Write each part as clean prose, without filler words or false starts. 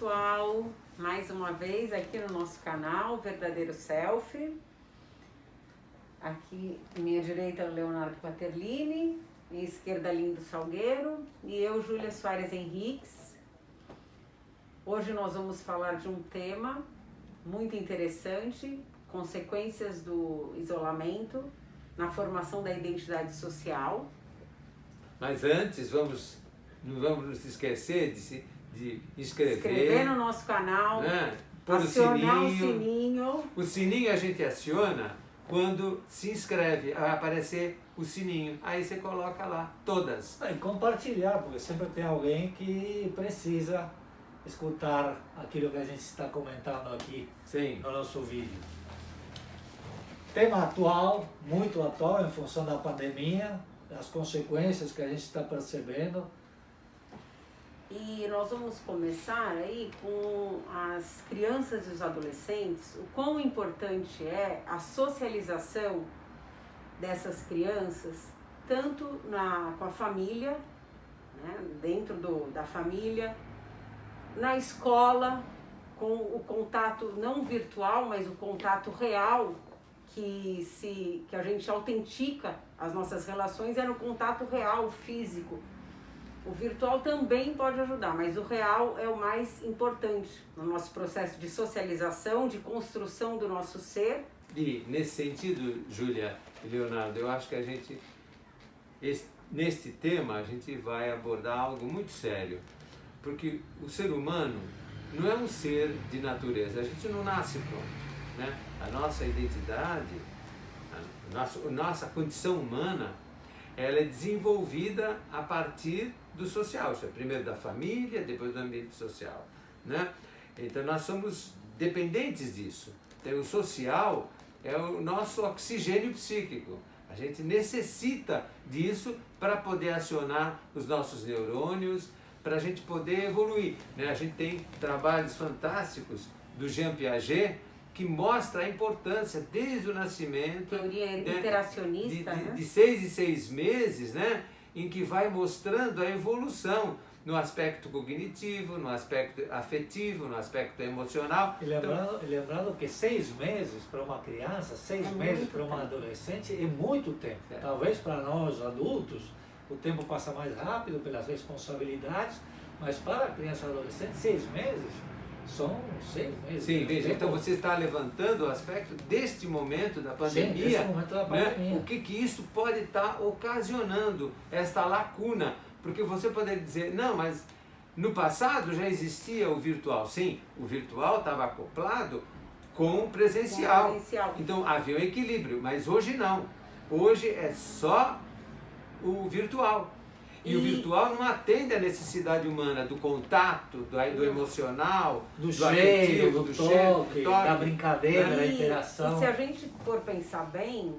pessoal, mais uma vez aqui no nosso canal Verdadeiro Selfie. Aqui à minha direita Leonardo Paterlini, minha esquerda Lindo Salgueiro e eu, Júlia Soares Henriques. Hoje nós vamos falar de um tema muito interessante, consequências do isolamento na formação da identidade social. Mas antes, não vamos nos esquecer de inscrever no nosso canal, né? acionar o sininho. O sininho a gente aciona quando se inscreve, vai aparecer o sininho. Aí você coloca lá, todas. E compartilhar, porque sempre tem alguém que precisa escutar aquilo que a gente está comentando aqui Sim. no nosso vídeo. Tema atual, muito atual em função da pandemia, as consequências que a gente está percebendo. E nós vamos começar aí com as crianças e os adolescentes, o quão importante é a socialização dessas crianças, tanto com a família, né, dentro da família, na escola, com o contato não virtual, mas o contato real, que a gente autentica as nossas relações é no contato real, físico. O virtual também pode ajudar, mas o real é o mais importante no nosso processo de socialização, de construção do nosso ser. E nesse sentido, Júlia e Leonardo, eu acho que neste tema a gente vai abordar algo muito sério, porque o ser humano não é um ser de natureza, a gente não nasce pronto. Né? A nossa identidade, a nossa condição humana, ela é desenvolvida a partir do social, isso é primeiro da família, depois do ambiente social. Né? Então nós somos dependentes disso. Então, o social é o nosso oxigênio psíquico. A gente necessita disso para poder acionar os nossos neurônios, para a gente poder evoluir. Né? A gente tem trabalhos fantásticos do Jean Piaget, que mostra a importância desde o nascimento, teoria interacionista, de 6 em 6 meses, né, em que vai mostrando a evolução no aspecto cognitivo, no aspecto afetivo, no aspecto emocional. E lembrando que 6 meses para uma criança, 6 meses para uma adolescente é muito tempo. Talvez para nós adultos o tempo passa mais rápido pelas responsabilidades, mas para a criança e adolescente 6 meses são 6 meses. Sim, veja, então você está levantando o aspecto deste momento da pandemia. Sim, desse momento da pandemia. Né? O que isso pode estar ocasionando, esta lacuna. Porque você poderia dizer, não, mas no passado já existia o virtual. Sim, o virtual estava acoplado com o presencial. Então havia um equilíbrio, mas hoje não. Hoje é só o virtual. E o virtual não atende à necessidade humana do contato, do emocional, do cheiro, do toque, da brincadeira, da interação. E se a gente for pensar bem,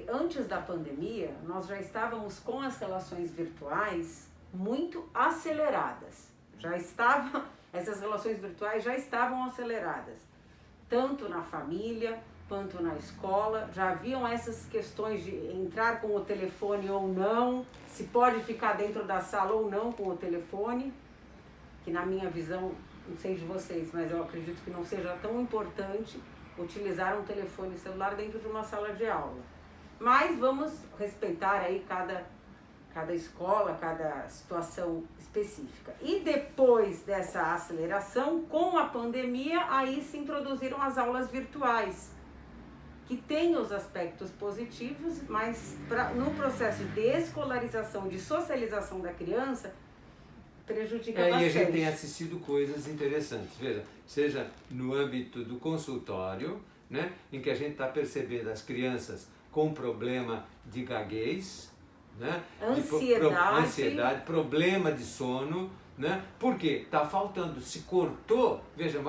antes da pandemia, nós já estávamos com as relações virtuais muito aceleradas. Essas relações virtuais já estavam aceleradas, tanto na família quanto na escola. Já haviam essas questões de entrar com o telefone ou não, se pode ficar dentro da sala ou não com o telefone, que na minha visão, não sei de vocês, mas eu acredito que não seja tão importante utilizar um telefone celular dentro de uma sala de aula. Mas vamos respeitar aí cada escola, cada situação específica. E depois dessa aceleração, com a pandemia, aí se introduziram as aulas virtuais, que tem os aspectos positivos, mas no processo de escolarização, de socialização da criança, prejudica bastante. E a gente tem assistido coisas interessantes, veja, seja no âmbito do consultório, né, em que a gente está percebendo as crianças com problema de gaguez, né, ansiedade, problema de sono, né, porque está faltando, se cortou, veja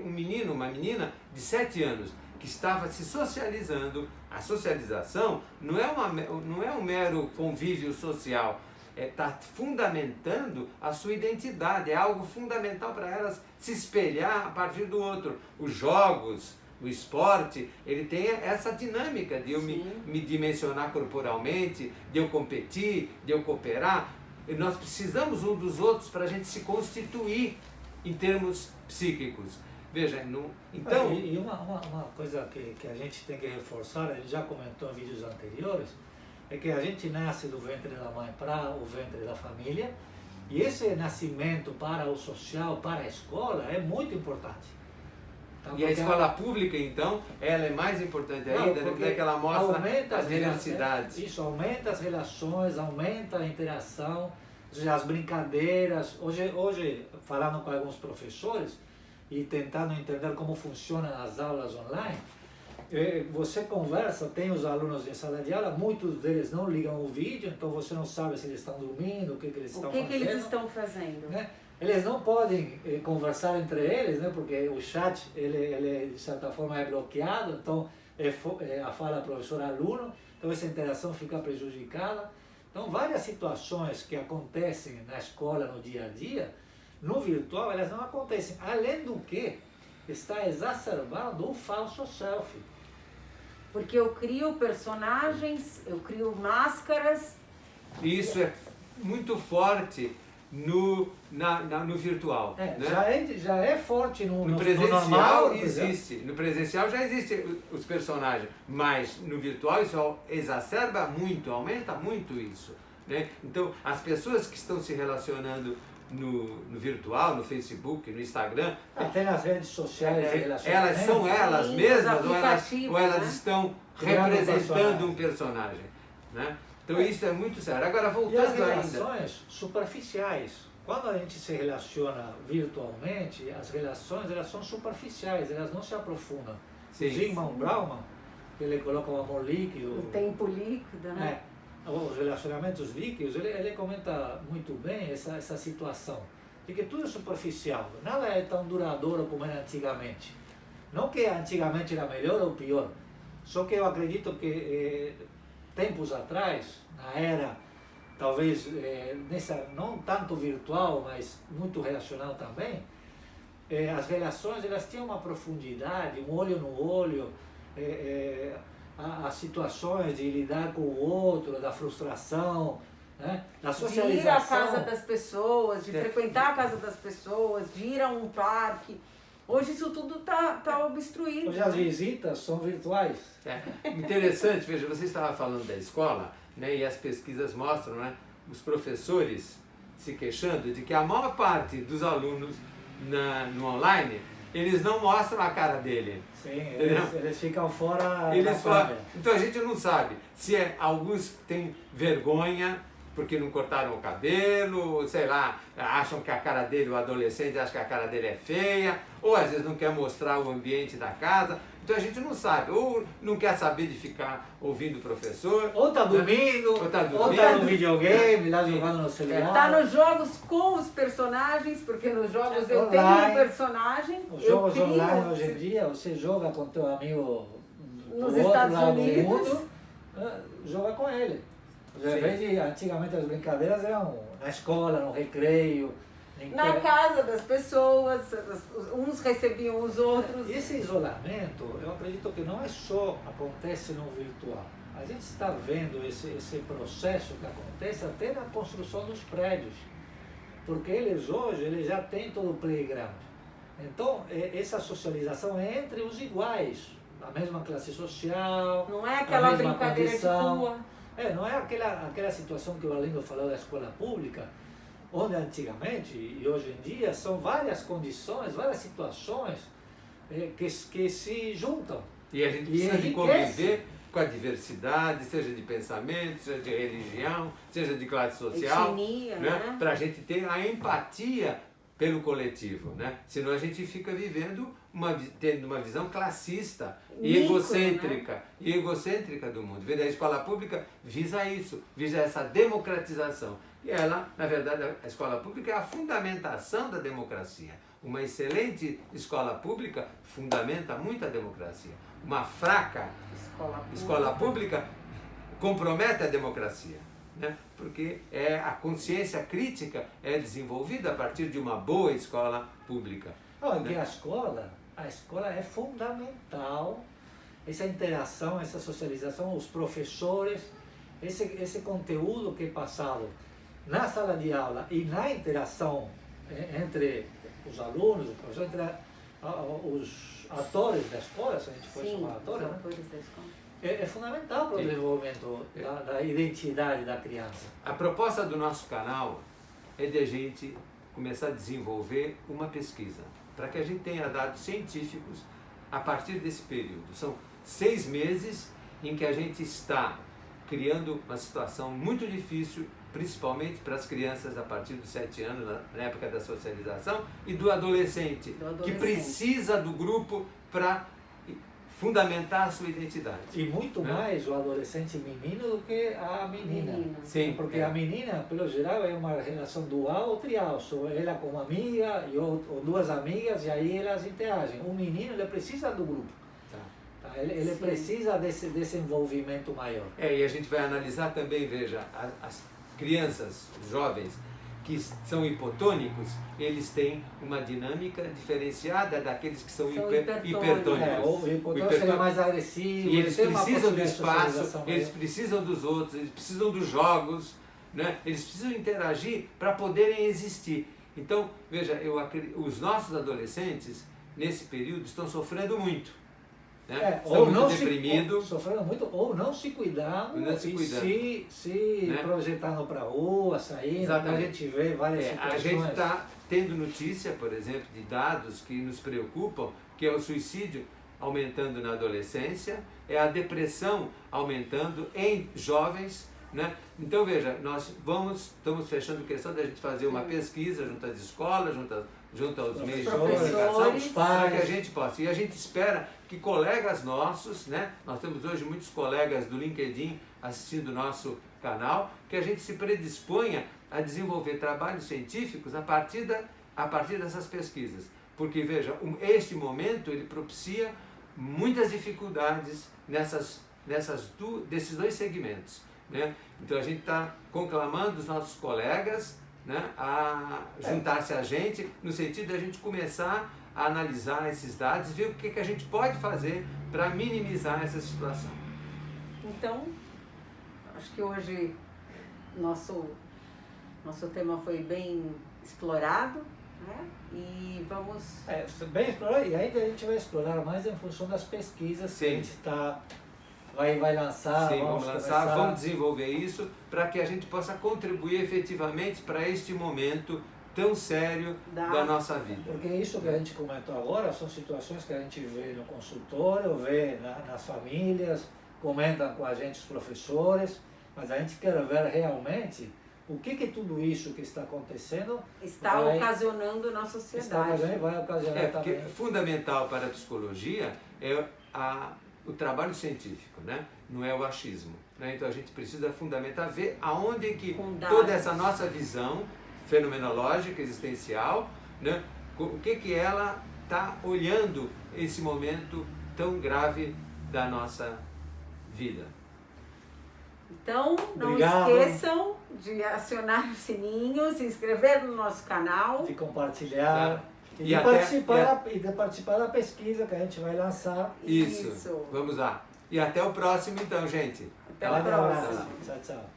um menino, uma menina de 7 anos, que estava se socializando. A socialização não é um mero convívio social, está fundamentando a sua identidade, é algo fundamental para elas se espelhar a partir do outro. Os jogos, o esporte, ele tem essa dinâmica de eu me dimensionar corporalmente, de eu competir, de eu cooperar. E nós precisamos um dos outros para a gente se constituir em termos psíquicos. Veja, então... E uma coisa que a gente tem que reforçar, a gente já comentou em vídeos anteriores, é que a gente nasce do ventre da mãe para o ventre da família, e esse nascimento para o social, para a escola, é muito importante. Então, e a escola pública, então, ela é mais importante ainda, porque ela mostra as diversidades. Isso, aumenta as relações, aumenta a interação, as brincadeiras. Hoje, falando com alguns professores e tentando entender como funcionam as aulas online, você conversa, tem os alunos em sala de aula, muitos deles não ligam o vídeo, então você não sabe se eles estão dormindo, o que eles estão fazendo. O que eles estão fazendo? Né? Eles não podem conversar entre eles, né? Porque o chat, ele de certa forma é bloqueado, então a fala professor-aluno, então essa interação fica prejudicada. Então várias situações que acontecem na escola no dia a dia, no virtual elas não acontecem. Além do que, está exacerbando o falso selfie. Porque eu crio personagens, eu crio máscaras. Isso é muito forte no virtual. Né? Já é forte no presencial. Normal, existe. No presencial já existem os personagens, mas no virtual isso exacerba muito, aumenta muito isso. Né? Então, as pessoas que estão se relacionando no virtual, no Facebook, no Instagram, até nas redes sociais de relacionamento, elas são elas mesmas ou elas né? estão representando um personagem. Né? Então isso é muito sério. Agora voltando e as ainda. relações superficiais. Quando a gente se relaciona virtualmente, as relações elas são superficiais, elas não se aprofundam. Zygmunt Bauman, ele coloca o amor líquido. O tempo líquido, né? Os relacionamentos líquidos, ele comenta muito bem essa situação, de que tudo é superficial, nada é tão duradouro como era antigamente. Não que antigamente era melhor ou pior, só que eu acredito que tempos atrás, na era, talvez nessa não tanto virtual, mas muito relacional também, as relações elas tinham uma profundidade, um olho no olho, as situações de lidar com o outro, da frustração, né? Da socialização. De ir à casa das pessoas, de frequentar a casa das pessoas, de ir a um parque. Hoje isso tudo tá obstruído. Hoje as visitas são virtuais. Interessante, veja, você estava falando da escola, né, e as pesquisas mostram, né, os professores se queixando de que a maior parte dos alunos no online, eles não mostram a cara dele. Sim, eles ficam fora da câmera. Então a gente não sabe se alguns têm vergonha porque não cortaram o cabelo, sei lá, acham que a cara dele, o adolescente acha que a cara dele é feia, ou às vezes não quer mostrar o ambiente da casa. Então a gente não sabe, ou não quer saber de ficar ouvindo o professor, ou está dormindo, ou está no videogame, lá jogando no celular. Está nos jogos com os personagens, porque nos jogos eu tenho um personagem. Os jogos online hoje em dia, você joga com teu amigo nos Estados Unidos, mundo, joga com ele. Antigamente as brincadeiras eram na escola, no recreio. Na casa das pessoas, uns recebiam os outros. Esse isolamento, eu acredito que não é só acontece no virtual. A gente está vendo esse processo que acontece até na construção dos prédios. Porque eles hoje já têm todo o playground. Então, essa socialização é entre os iguais, a mesma classe social. Não é aquela brincadeira condição. de rua. Não é aquela situação que o Alindo falou da escola pública, onde antigamente e hoje em dia são várias condições, várias situações que se juntam. E a gente precisa de conviver com a diversidade, seja de pensamento, seja de religião, seja de classe social, etnia, né? Para a gente ter a empatia pelo coletivo, né? Senão a gente fica vivendo tendo uma visão classista e egocêntrica do mundo. A escola pública visa isso, visa essa democratização. E ela, na verdade, a escola pública é a fundamentação da democracia. Uma excelente escola pública fundamenta muito a democracia. Uma fraca escola pública compromete a democracia. Né? Porque a consciência crítica é desenvolvida a partir de uma boa escola pública. Que a escola é fundamental, essa interação, essa socialização, os professores, esse conteúdo que é passado na sala de aula e na interação entre os alunos, os professores, os atores da escola, se a gente pode Sim, chamar atores, os né? atores da escola. É fundamental para o Sim. desenvolvimento da identidade da criança. A proposta do nosso canal é de a gente começar a desenvolver uma pesquisa, para que a gente tenha dados científicos a partir desse período. São 6 meses em que a gente está criando uma situação muito difícil, principalmente para as crianças a partir dos 7 anos, na época da socialização, e do adolescente, que precisa do grupo para fundamentar a sua identidade. E muito mais o adolescente menino do que a menina. Sim, Porque a menina, pelo geral, é uma relação dual ou trial. Só ela com uma amiga ou duas amigas, e aí elas interagem. O menino, ele precisa do grupo. Tá? Ele precisa desse desenvolvimento maior. E a gente vai analisar também, veja, as crianças, os jovens que são hipotônicos, eles têm uma dinâmica diferenciada daqueles que são hipertônicos. O hipotônico é mais agressivo. E eles precisam do espaço, socialização eles maior. precisam dos outros, eles precisam dos jogos, né? Eles precisam interagir para poderem existir. Então, veja, os nossos adolescentes, nesse período, estão sofrendo muito. Né? Estão muito deprimidos. Sofrendo muito, ou não se cuidando, e se né? projetando para a rua, saindo. A gente vê várias situações. A gente está tendo notícia, por exemplo, de dados que nos preocupam, que é o suicídio aumentando na adolescência, é a depressão aumentando em jovens, né? Então, veja, nós estamos fechando questão da gente fazer uma pesquisa junto às escolas, junto aos meios de comunicação, para que a gente possa. E a gente espera que colegas nossos, né? Nós temos hoje muitos colegas do LinkedIn assistindo o nosso canal, que a gente se predisponha a desenvolver trabalhos científicos a partir dessas pesquisas. Porque, veja, este momento ele propicia muitas dificuldades desses dois segmentos, né? Então a gente está conclamando os nossos colegas, né, a juntar-se a gente, no sentido de a gente começar a analisar esses dados e ver o que a gente pode fazer para minimizar essa situação. Então, acho que hoje nosso tema foi bem explorado, né? E vamos... bem explorado, e ainda a gente vai explorar mais em função das pesquisas que a gente vai lançar. Sim, vamos lançar, vamos desenvolver isso para que a gente possa contribuir efetivamente para este momento tão sério da nossa vida. Porque isso que a gente comentou agora são situações que a gente vê no consultório, vê nas famílias, comentam com a gente os professores, mas a gente quer ver realmente o que tudo isso que está acontecendo está ocasionando na sociedade. Vai ocasionar porque também. Fundamental para a psicologia é o trabalho científico, né? Não é o achismo. Né? Então a gente precisa fundamentar, ver aonde que toda essa nossa visão fenomenológica, existencial, né? O que ela está olhando esse momento tão grave da nossa vida. Então, não esqueçam de acionar o sininho, se inscrever no nosso canal. De compartilhar. E de participar da pesquisa que a gente vai lançar. Isso. Vamos lá. E até o próximo então, gente. Até o próximo. Tchau, tchau.